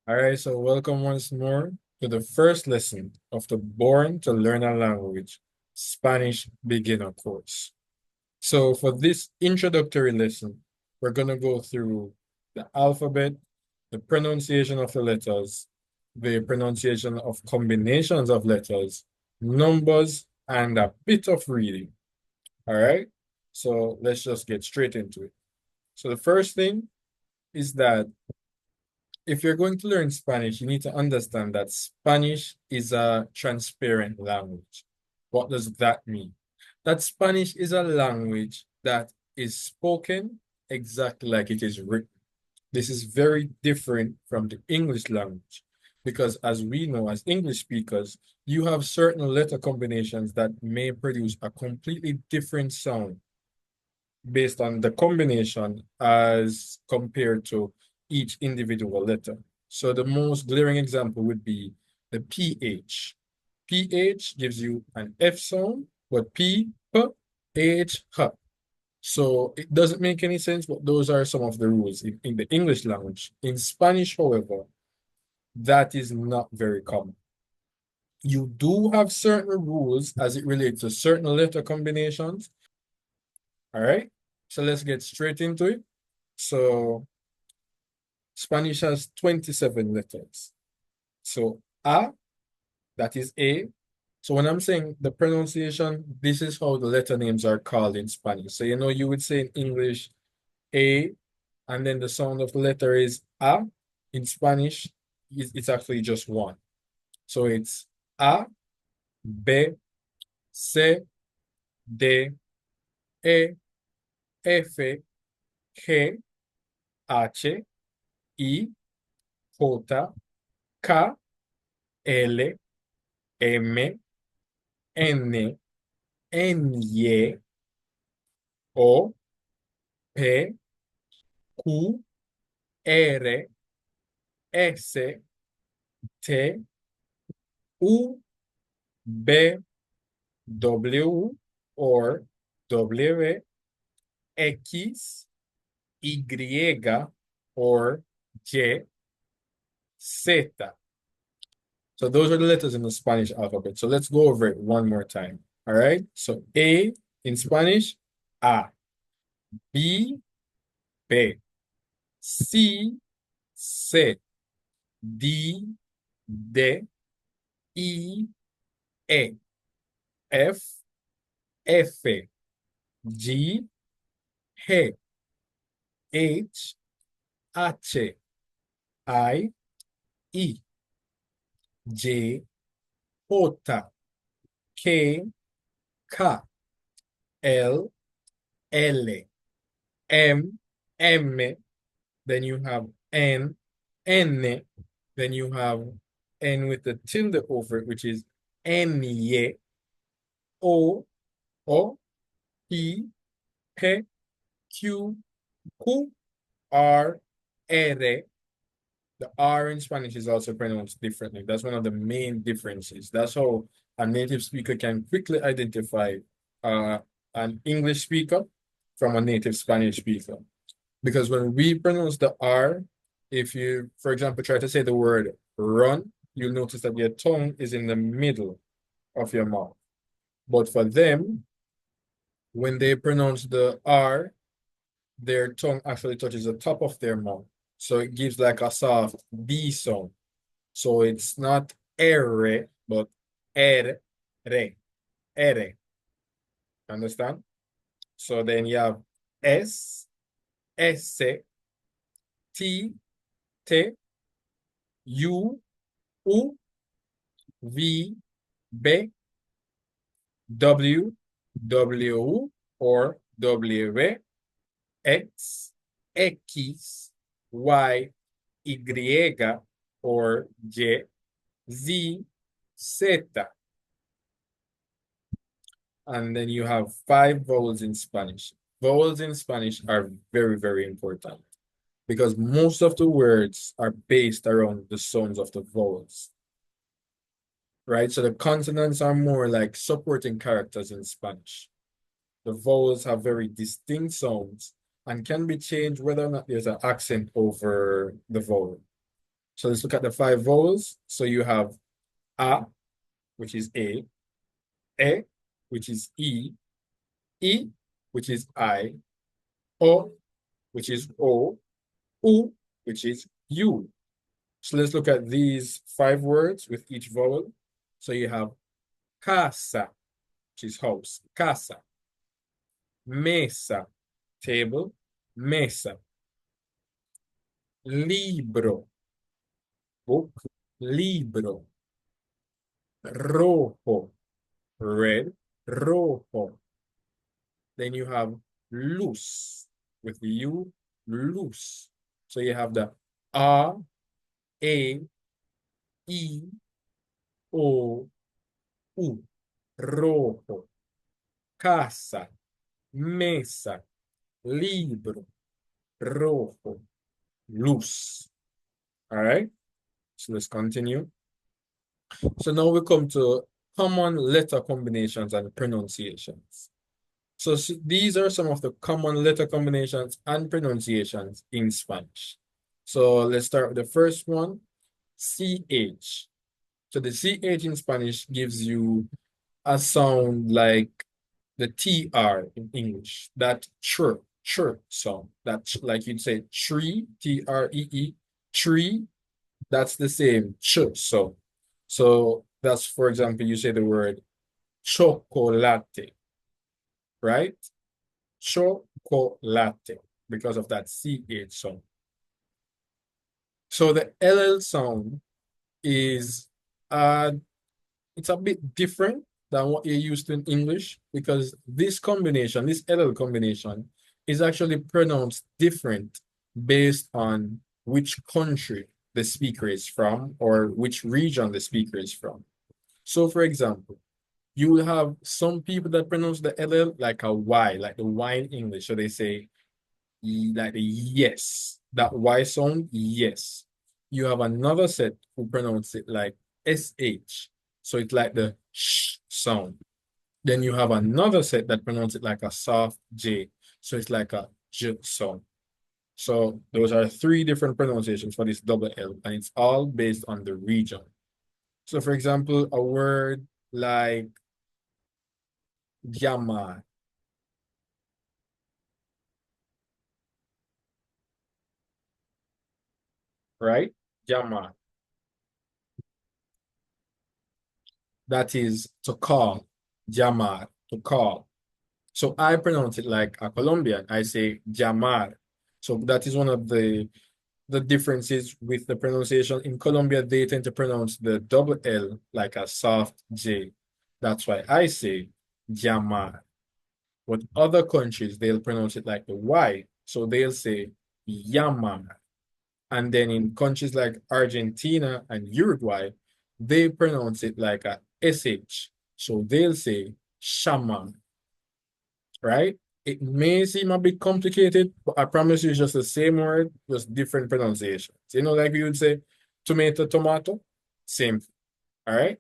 All right, so welcome once more to the first lesson of the Born to Learn a Language Spanish beginner course. So for this introductory lesson, we're going to go through the alphabet, the pronunciation of the letters, the pronunciation of combinations of letters, numbers, and a bit of reading. All right, so let's just get straight into it. So the first thing is that if you're going to learn Spanish, you need to understand that Spanish is a transparent language. What does that mean? That Spanish is a language that is spoken exactly like it is written. This is very different from the English language because, as we know, as English speakers, you have certain letter combinations that may produce a completely different sound based on the combination as compared to each individual letter. So the most glaring example would be the PH. PH gives you an F sound, but H, H. So it doesn't make any sense, but those are some of the rules in the English language. In Spanish, however, that is not very common. You do have certain rules as it relates to certain letter combinations. All right. So let's get straight into it. So Spanish has 27 letters. So A, that is A. So when I'm saying the pronunciation, this is how the letter names are called in Spanish. So you would say in English A, and then the sound of the letter is A. In Spanish, it's actually just one. So it's A, B, C, D, E, F, G, H, I, J, K, L, M, N, Ny, O, P, Q, R, S, T, U, B, W, or W, X, Y, or Y, Z. So those are the letters in the Spanish alphabet. So let's go over it one more time. All right. So A in Spanish, A. B, B. C, C. D, D. E, E. F, F. G, G. H, H. I, I. J, J. K, K. L, L. M, M. Then you have N, N. Then you have N with the tilde over it, which is Ny. O, O, P, P, Q, Q, R, R. The R in Spanish is also pronounced differently. That's one of the main differences. That's how a native speaker can quickly identify uh, an English speaker from a native Spanish speaker. Because when we pronounce the R, if you, for example, try to say the word run, you'll notice that your tongue is in the middle of your mouth. But for them, when they pronounce the R, their tongue actually touches the top of their mouth. So it gives like a soft B sound. So it's not R, but R, re, R. Understand? So then you have S, S, T, T, U, U, V, B, W, W, or W, X, X, Y, Y, or Y, Z, Z. And then you have 5 vowels in Spanish. Vowels in Spanish are very, very important because most of the words are based around the sounds of the vowels, right? So the consonants are more like supporting characters in Spanish. The vowels have very distinct sounds and can be changed whether or not there's an accent over the vowel. So let's look at the five vowels. So you have A, which is A, E, which is E, I, which is I, O, which is O, U, which is U. So let's look at these five words with each vowel. So you have casa, which is house, casa. Mesa, table, mesa. Libro, book, libro. Rojo, red, rojo. Then you have luz with the U, luz. So you have the A, E, I, O, U, rojo. Casa, mesa, libro, rojo, luz. All right, so let's continue. So now we come to common letter combinations and pronunciations. So these are some of the common letter combinations and pronunciations in Spanish. So let's start with the first one, CH. So the CH in Spanish gives you a sound like the TR in English, that chur sound. That like you'd say tree, TREE, tree, that's the same ch sound. So that's, for example, you say the word chocolate, right? Chocolate, because of that CH sound. So the LL sound is it's a bit different than what you're used to in English, because this combination, this LL combination, is actually pronounced different based on which country the speaker is from or which region the speaker is from. So, for example, you will have some people that pronounce the LL like a Y, like the Y in English. So they say like the yes, that Y sound, yes. You have another set who pronounce it like SH. So it's like the sh sound. Then you have another set that pronounce it like a soft J. So it's like a J sound. So those are three different pronunciations for this double L, and it's all based on the region. So for example, a word like llamar, right? Llamar. That is to call. Llamar, to call. So I pronounce it like a Colombian. I say llamar. So that is one of the differences with the pronunciation. In Colombia, they tend to pronounce the double L like a soft J. That's why I say llamar. But other countries, they'll pronounce it like the Y. So they'll say llamar. And then in countries like Argentina and Uruguay, they pronounce it like a SH. So they'll say shaman, right? It may seem a bit complicated, but I promise you it's just the same word, just different pronunciations. You know, like you would say tomato, tomato, same thing, all right?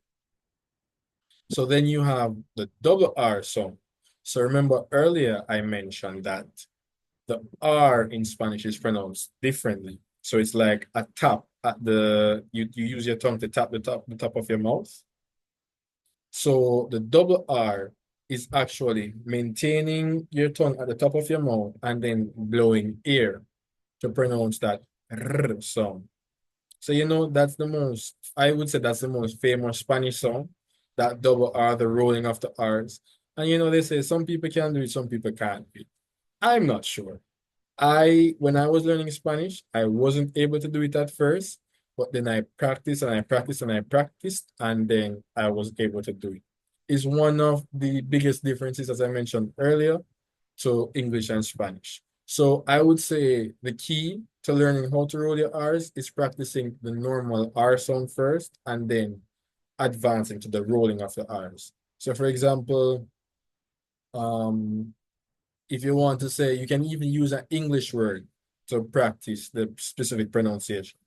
So then you have the double R sound. So remember earlier I mentioned that the R in Spanish is pronounced differently. So it's like a tap at you use your tongue to tap the top of your mouth. So the double R is actually maintaining your tongue at the top of your mouth and then blowing air to pronounce that R sound. So you know that's I would say that's the most famous Spanish song, that double R, the rolling of the R's. And you know, they say some people can do it, some people can't do it. I'm not sure. When I was learning Spanish, I wasn't able to do it at first, but then I practiced and I practiced and I practiced, and then I was able to do it. It's one of the biggest differences, as I mentioned earlier, to English and Spanish. So I would say the key to learning how to roll your R's is practicing the normal R sound first and then advancing to the rolling of the R's. So for example, um, if you want to say, you can even use an English word to practice the specific pronunciation.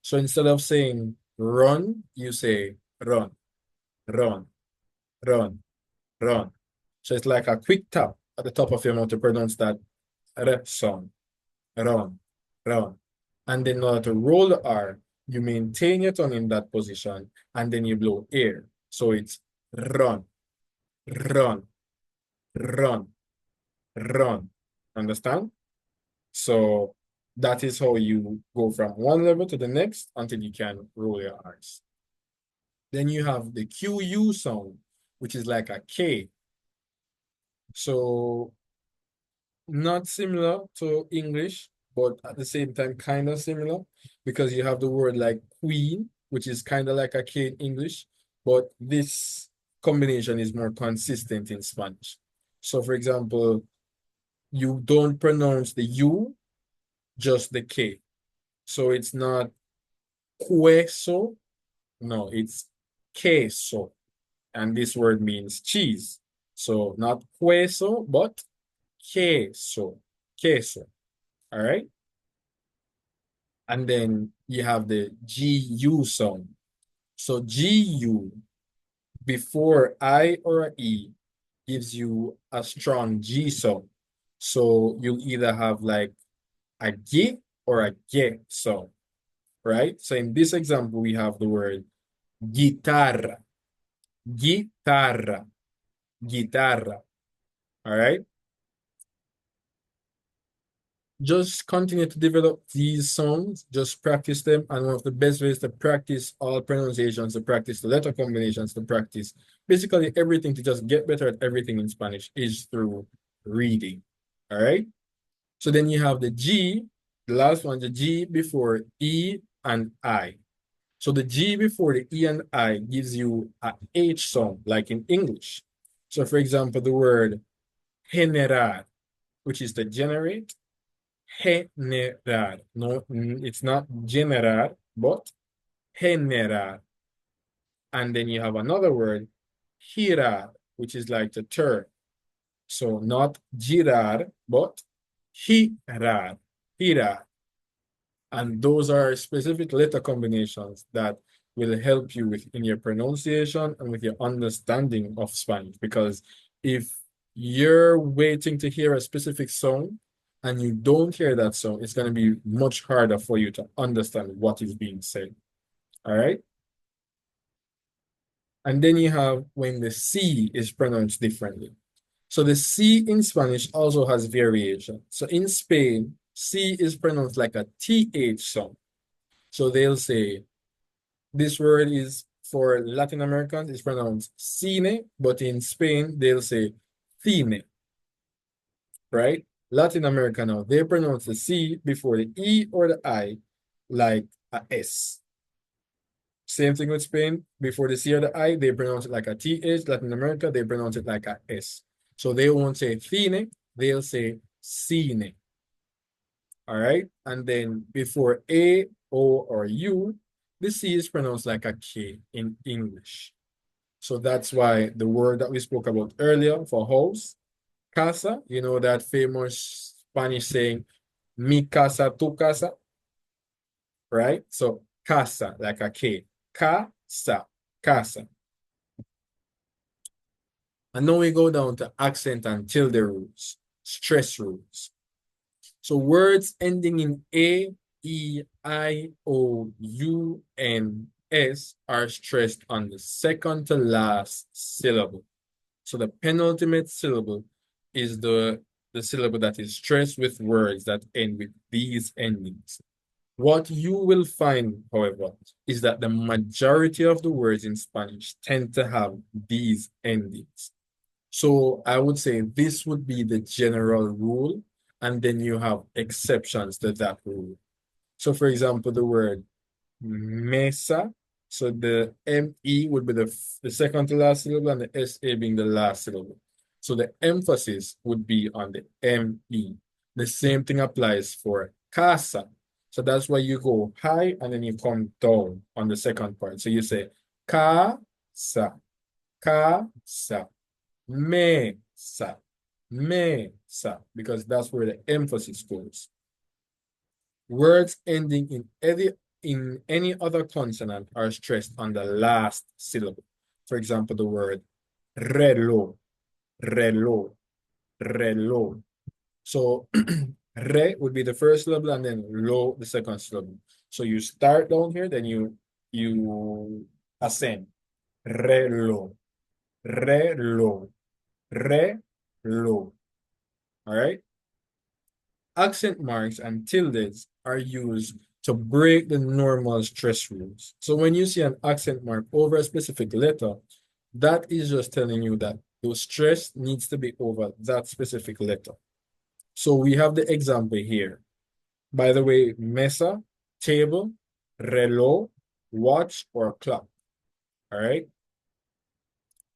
So instead of saying run, you say run, run, run, run. So it's like a quick tap at the top of your mouth to pronounce that R sound, run, run. And then in order to roll the R, you maintain your tongue in that position, and then you blow air. So it's run, run, run, run. Understand? So that is how you go from one level to the next until you can roll your R's. Then you have the QU sound, which is like a K. So not similar to English, but at the same time kind of similar, because you have the word like queen, which is kind of like a K in English, but this combination is more consistent in Spanish. So for example, you don't pronounce the U, just the K. So it's not queso, no, it's queso. And this word means cheese. So not queso, but queso, queso. All right. And then you have the GU sound. So GU before I or a E gives you a strong G sound. So you'll either have like a G or a G sound, right? So in this example, we have the word guitarra, guitarra, guitarra, all right? Just continue to develop these sounds, just practice them. And one of the best ways to practice all pronunciations, to practice the letter combinations, to practice basically everything, to just get better at everything in Spanish is through reading. All right. So then you have the G, the last one, the G before E and I. So the G before the E and I gives you a H sound, like in English. So for example, the word generar, which is to generate, generar. No, it's not generar, but generar. And then you have another word, girar, which is like to turn. So not girar, but girar, girar. And those are specific letter combinations that will help you with in your pronunciation and with your understanding of Spanish. Because if you're waiting to hear a specific sound and you don't hear that sound, it's going to be much harder for you to understand what is being said. All right. And then you have when the C is pronounced differently. So the C in Spanish also has variation. So in Spain, C is pronounced like a TH sound. So they'll say, this word is for Latin Americans, it's pronounced cine, but in Spain, they'll say cine, right? Latin America now, they pronounce the C before the E or the I like a S. Same thing with Spain, before the C or the I, they pronounce it like a TH. Latin America, they pronounce it like a S. So they won't say cine, they'll say cine. All right. And then before A, O, or U, the C is pronounced like a K in English. So that's why the word that we spoke about earlier for house, casa, you know that famous Spanish saying, mi casa, tu casa, right? So casa, like a K, casa, casa. And now we go down to accent and tilde rules, stress rules. So words ending in A, E, I, O, U, and S are stressed on the second to last syllable. So the penultimate syllable is the syllable that is stressed with words that end with these endings. What you will find, however, is that the majority of the words in Spanish tend to have these endings. So I would say this would be the general rule, and then you have exceptions to that rule. So for example, the word mesa, so the ME would be the second to last syllable and the SA being the last syllable. So the emphasis would be on the ME. The same thing applies for casa. So that's why you go high and then you come down on the second part. So you say casa, casa, mesa, mesa, because that's where the emphasis goes. Words ending in any other consonant are stressed on the last syllable. For example, the word reloj, reloj, reloj. So re would be the first syllable and then lo the second syllable. So you start down here, then you ascend. Reloj, reloj, reloj. All right. Accent marks and tildes are used to break the normal stress rules. So when you see an accent mark over a specific letter, that is just telling you that the stress needs to be over that specific letter. So we have the example here. By the way, mesa, table, reloj, watch, or clock. All right.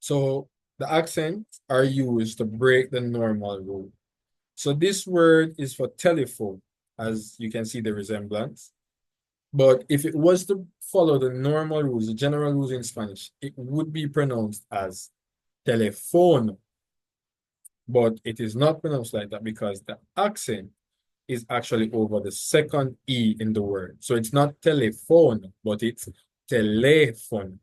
So the accents are used to break the normal rule. So this word is for telephone, as you can see the resemblance. But if it was to follow the normal rules, the general rules in Spanish, it would be pronounced as teléfono. But it is not pronounced like that because the accent is actually over the second E in the word. So it's not telephone, but it's teléfono.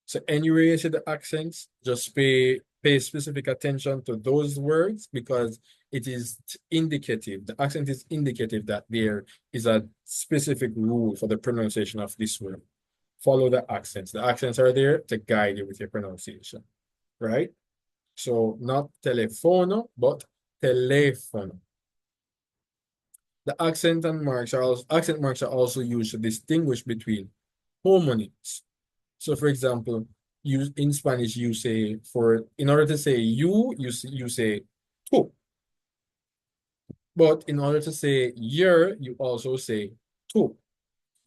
So anywhere you see the accents, just pay specific attention to those words because it is indicative. The accent is indicative that there is a specific rule for the pronunciation of this word. Follow the accents. The accents are there to guide you with your pronunciation, right? So not telefono, but teléfono. The accent marks are also used to distinguish between homonyms. So for example, in Spanish, you say in order to say you say tú. But in order to say you also say tú.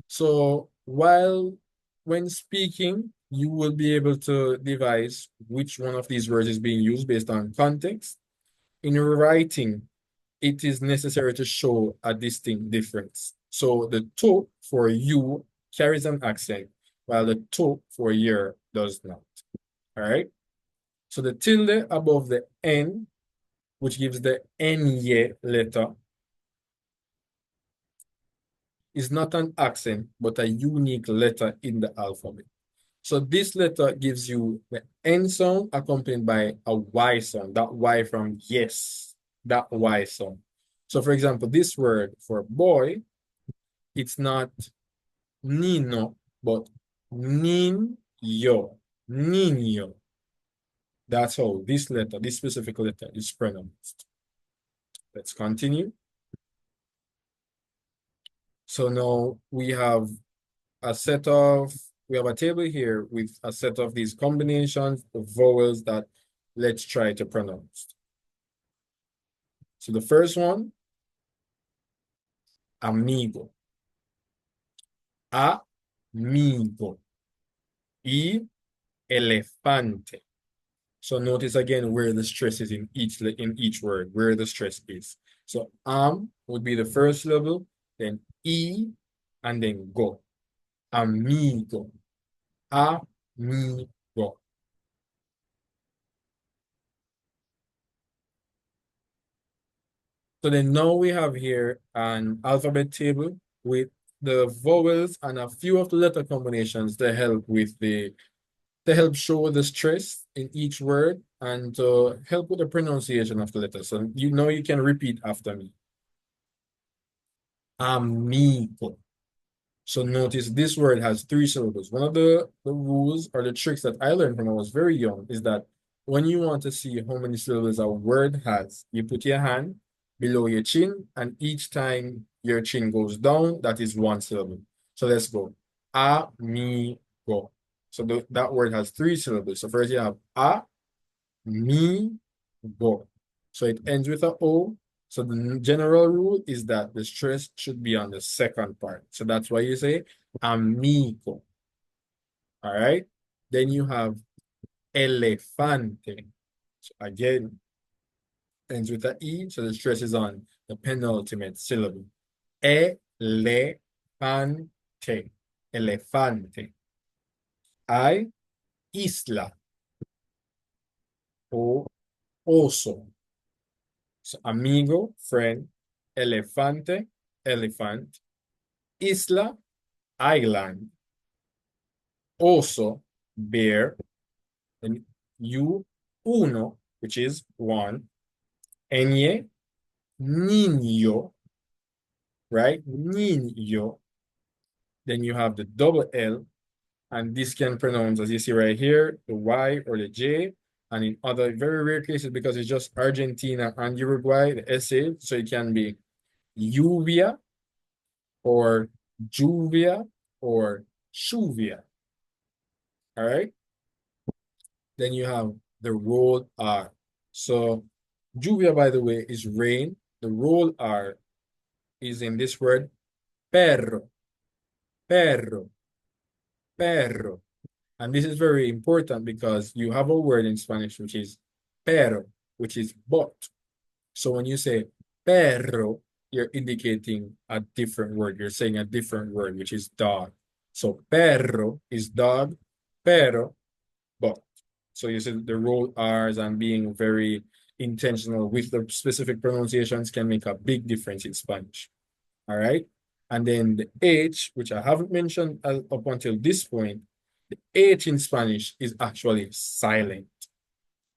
So when speaking, you will be able to devise which one of these words is being used based on context. In writing, it is necessary to show a distinct difference. So the tú for you carries an accent, while the tú for your does not. All right. So the tilde above the N, which gives the Nye letter, is not an accent, but a unique letter in the alphabet. So this letter gives you the N sound accompanied by a Y sound, that Y from yes, that Y sound. So for example, this word for boy, it's not Nino, but Niño, Niño. That's how this letter, this specific letter is pronounced. Let's continue. So now we have a table here with a set of these combinations of vowels that let's try to pronounce. So the first one, amigo. Amigo. Y elefante. So notice again where the stress is in each word, where the stress is. So would be the first syllable, then e, and then go. Amigo. Amigo. So then now we have here an alphabet table with the vowels and a few of the letter combinations to help show the stress in each word and to help with the pronunciation of the letters. So you know you can repeat after me. Amigo. So notice this word has 3 syllables. One of the rules or the tricks that I learned when I was very young is that when you want to see how many syllables a word has, you put your hand below your chin, and each time your chin goes down, that is 1 syllable. So let's go. Amigo. So that word has 3 syllables. So first you have mi, go. So it ends with a O. So the general rule is that the stress should be on the second part. So that's why you say amigo. All right. Then you have elefante. So again, ends with a E. So the stress is on the penultimate syllable. Elefante. Elefante. I, isla. O, oso. So amigo, friend. Elefante, elephant. Isla, island. Oso, bear. And you, uno, which is 1. Ñe, niño, right? Niño. Then you have the double L, and this can pronounce, as you see right here, the Y or the J. And in other very rare cases, because it's just Argentina and Uruguay, the SA, so it can be lluvia or lluvia or lluvia. All right. Then you have the rolled R. So lluvia, by the way, is rain. The rolled R is in this word, perro, perro, perro. And this is very important because you have a word in Spanish which is pero, which is but. So when you say perro, you're indicating a different word. You're saying a different word, which is dog. So perro is dog, pero, but. So you see the rolled R's and being very intentional with the specific pronunciations can make a big difference in Spanish. All right. And then the H, which I haven't mentioned up until this point, the H in Spanish is actually silent.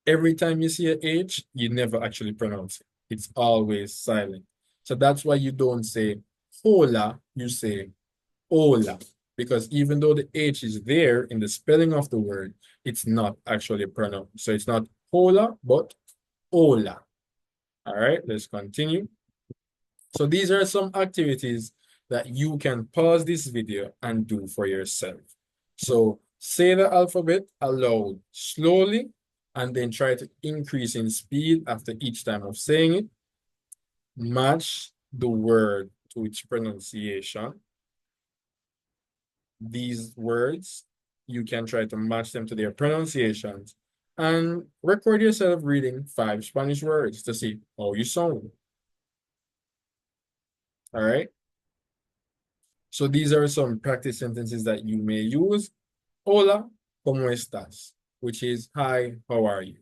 Every time you see a H, you never actually pronounce it. It's always silent. So that's why you don't say hola, you say hola. Because even though the H is there in the spelling of the word, it's not actually pronounced. So it's not hola, but hola. All right, let's continue. So these are some activities that you can pause this video and do for yourself. So say the alphabet aloud slowly, and then try to increase in speed after each time of saying it. Match the word to its pronunciation. These words, you can try to match them to their pronunciations and record yourself reading 5 Spanish words to see how you sound. All right. So these are some practice sentences that you may use. Hola, ¿cómo estás? Which is, hi, how are you?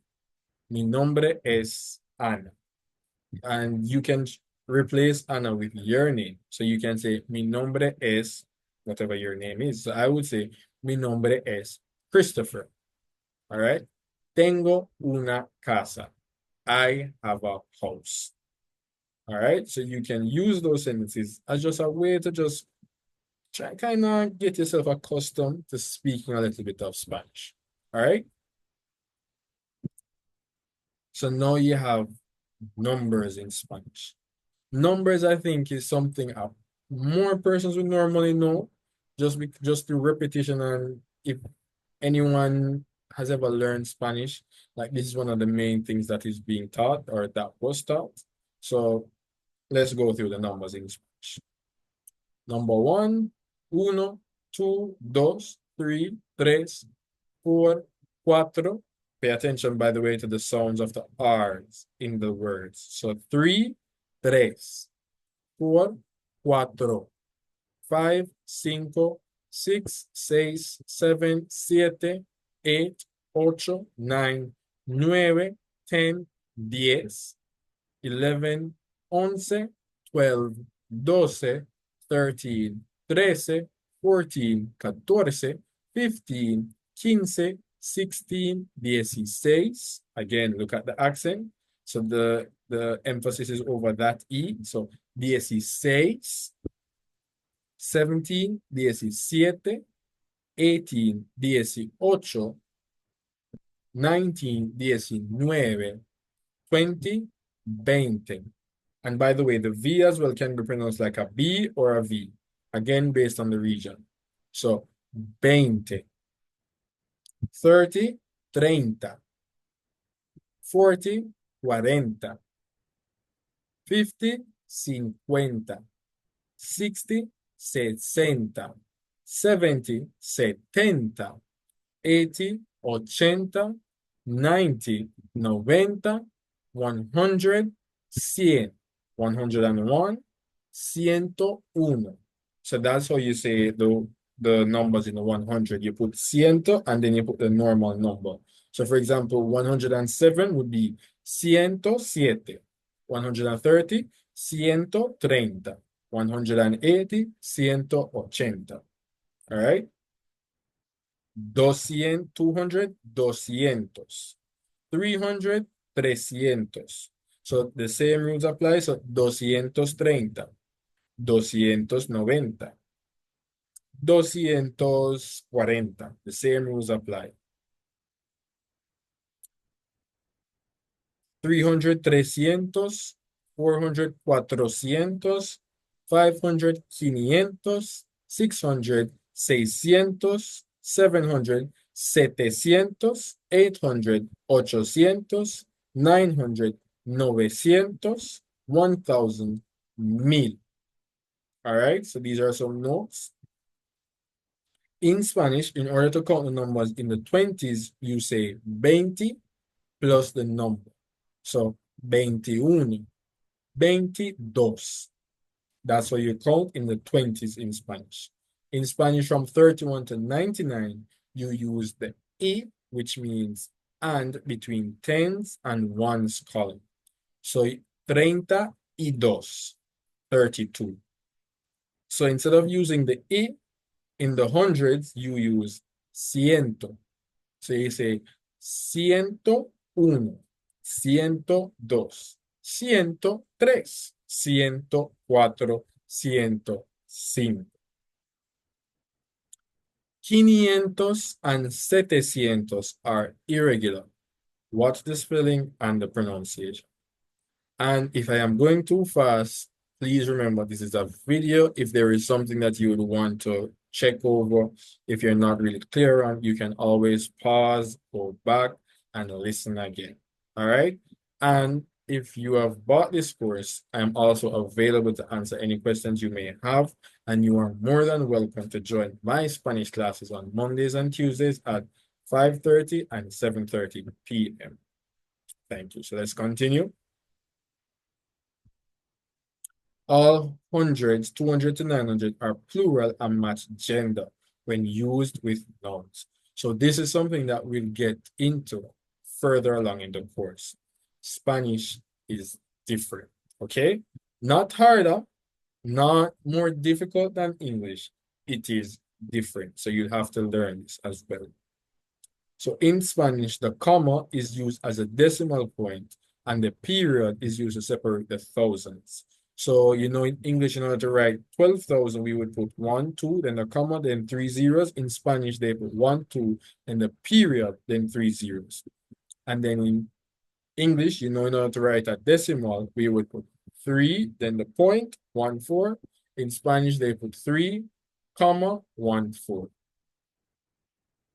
Mi nombre es Ana. And you can replace Ana with your name. So you can say, mi nombre es, whatever your name is. So I would say, mi nombre es Christopher. All right. Tengo una casa. I have a house. All right. So you can use those sentences as just a way to just try kind of get yourself accustomed to speaking a little bit of Spanish. All right. So now you have numbers in Spanish. Numbers, I think, is something more persons would normally know just through repetition. And if anyone has ever learned Spanish, like this is one of the main things that is being taught or that was taught. So let's go through the numbers in Spanish. Number 1, uno, 2, dos, 3, tres, 4, cuatro. Pay attention, by the way, to the sounds of the R's in the words. So 3, tres, 4, cuatro, 5, cinco, 6, seis, 7, siete, 8, ocho, 9, 9, 10, 10, 11, 11, 12, 12, 13, 13, 14, 14, 15, 15, 16, 16. Again, look at the accent. So the emphasis is over that E. So 16, 17, 17, 18, 18, 19, 19, 20, 20. And by the way, the V as well can be pronounced like a B or a V, again, based on the region. So 20, 30, 30, 40, 40, 50, 50, 60, 60, 70, 70, 80, 80, 90, 90, 100, 100, 101, 101. So that's how you say the numbers in the 100. You put ciento and then you put the normal number. So for example, 107 would be 107. 130, 130. 180, 180. All right? 200, 200, 200. 300, 300. So the same rules apply. So 230, 290, 240. The same rules apply. 300, 300, 400, 400, 500, 500, 600, 600, 700, 700, 800, 800, 900, 900, 1000, 1000. All right, so these are some notes. In Spanish, in order to count the numbers in the 20s, you say 20 plus the number. So 21, 22. That's what you count in the 20s in Spanish. In Spanish, from 31 to 99, you use the E, which means and between tens and ones column. So 32, 32. So instead of using the E in the hundreds, you use ciento. So you say 101, 102, 103, 104, 105. 500 and 700 are irregular. Watch the spelling and the pronunciation. And if I am going too fast, please remember this is a video. If there is something that you would want to check over, if you're not really clear on, you can always pause, go back, and listen again. All right. And if you have bought this course, I'm also available to answer any questions you may have. And you are more than welcome to join my Spanish classes on Mondays and Tuesdays at 5:30 and 7:30 p.m. Thank you. So let's continue. All hundreds, 200 to 900, are plural and match gender when used with nouns. So this is something that we'll get into further along in the course. Spanish is different, okay? Not harder, not more difficult than English. It is different. So you'll have to learn this as well. So in Spanish, the comma is used as a decimal point and the period is used to separate the thousands. So, you know, in English, in order to write 12,000, we would put 1, 2, then a comma, then 3 zeros. In Spanish, they put 1, 2, and the period, then 3 zeros. And then in English, you know, in order to write a decimal, we would put 3, then the point, 1, 4. In Spanish, they put 3, comma, 1, 4.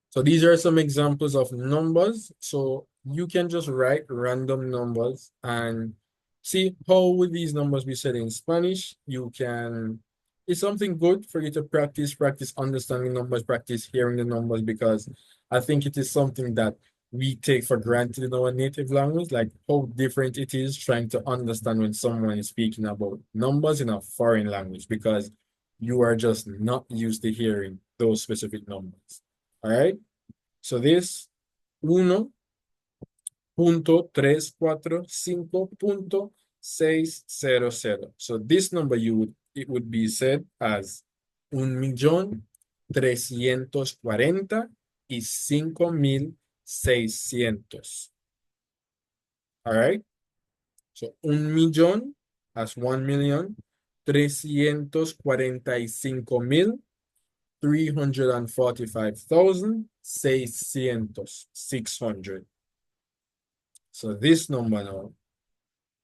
So these are some examples of numbers. So you can just write random numbers and see how would these numbers be said in Spanish. You can, it's something good for you to practice understanding numbers, practice hearing the numbers, because I think it is something that we take for granted in our native language, like how different it is trying to understand when someone is speaking about numbers in a foreign language, because you are just not used to hearing those specific numbers. All right. So this 1.345.600. So this number it would be said as 1.345.600. All right. So 1,000,000 as 1,000,000. 345,000. 345,600, 600. So this number now,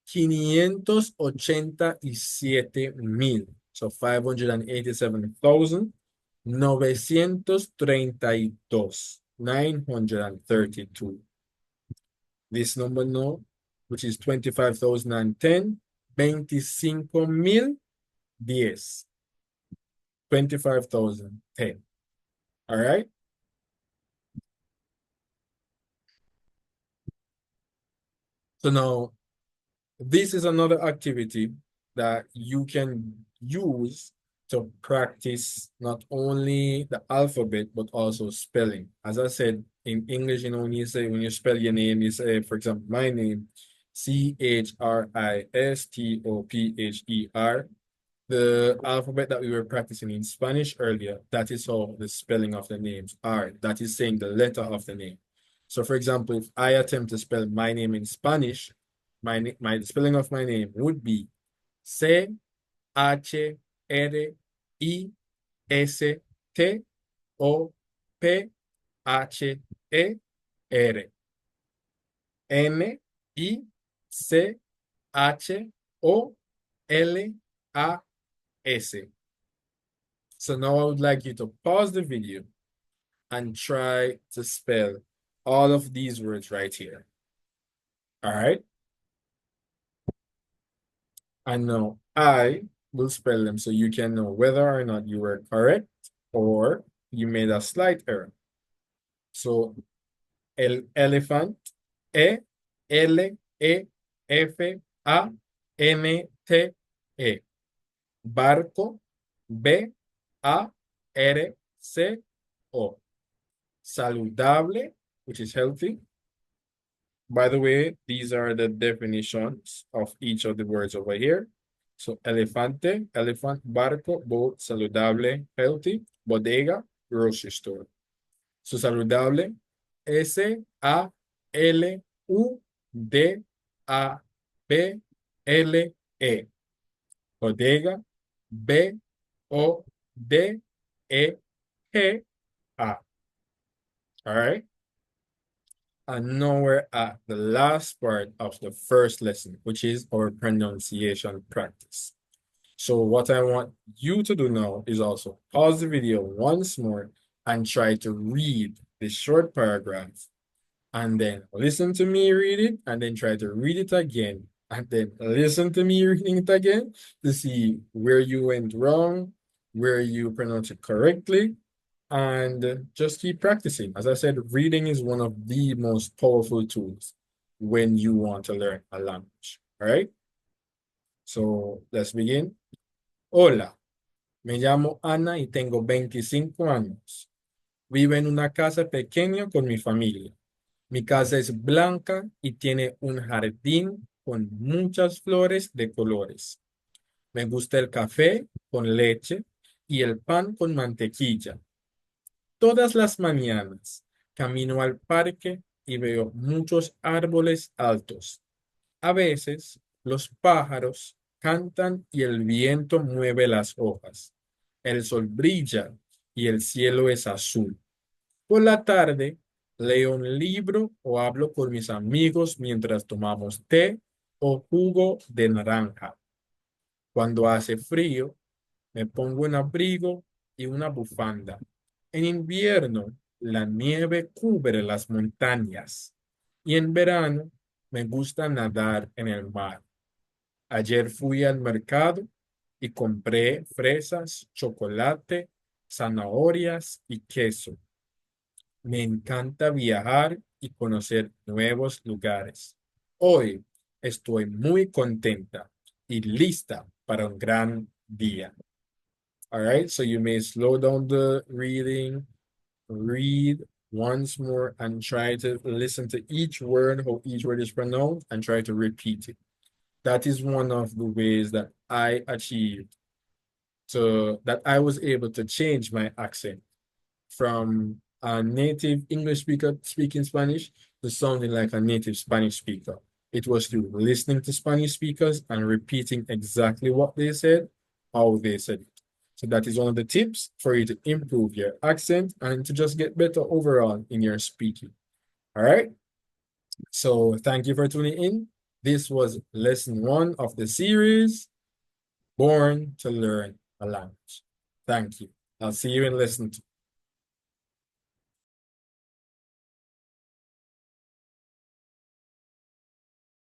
587,000. So 587,932. 932. This number now, which is 25,010, 25,010. 25,010. All right. So now, this is another activity that you can use to practice not only the alphabet, but also spelling. As I said, in English, you know, when you spell your name, you say, for example, my name, Christopher. The alphabet that we were practicing in Spanish earlier, that is how the spelling of the names are. That is saying the letter of the name. So for example, if I attempt to spell my name in Spanish, my spelling of my name would be CHRISTOPHER. N-I-T-O-P-H-E-R. Nichholas. So now I would like you to pause the video and try to spell all of these words right here. All right? And now I will spell them so you can know whether or not you were correct or you made a slight error. So, el elephant, E-L-E-F-A-N-T-E. Barco, B-A-R-C-O. Saludable, which is healthy. By the way, these are the definitions of each of the words over here. So, elefante, elephant, barco, boat, saludable, healthy, bodega, grocery store. So, saludable, S-A-L-U-D-A-B-L-E. Bodega, B-O-D-E-G-A. All right. And now we're at the last part of the first lesson, which is our pronunciation practice. So what I want you to do now is also pause the video once more and try to read the short paragraph, and then listen to me read it, and then try to read it again, and then listen to me reading it again to see where you went wrong, where you pronounced it correctly, and just keep practicing. As I said, reading is one of the most powerful tools when you want to learn a language. All right? So let's begin. Hola, me llamo Ana y tengo 25 años. Vivo en una casa pequeña con mi familia. Mi casa es blanca y tiene un jardín con muchas flores de colores. Me gusta el café con leche y el pan con mantequilla. Todas las mañanas camino al parque y veo muchos árboles altos. A veces los pájaros cantan y el viento mueve las hojas. El sol brilla y el cielo es azul. Por la tarde leo un libro o hablo con mis amigos mientras tomamos té o jugo de naranja. Cuando hace frío, me pongo un abrigo y una bufanda. En invierno, la nieve cubre las montañas. Y en verano, me gusta nadar en el mar. Ayer fui al mercado y compré fresas, chocolate, zanahorias y queso. Me encanta viajar y conocer nuevos lugares. Hoy estoy muy contenta y lista para un gran día. All right, so you may slow down the reading, read once more, and try to listen to each word, how each word is pronounced, and try to repeat it. That is one of the ways that I achieved, so that I was able to change my accent from a native English speaker speaking Spanish to sounding like a native Spanish speaker. It was through listening to Spanish speakers and repeating exactly what they said, how they said it. So that is one of the tips for you to improve your accent and to just get better overall in your speaking. All right. So thank you for tuning in. This was lesson 1 of the series, Born to Learn a Language. Thank you. I'll see you in lesson 2.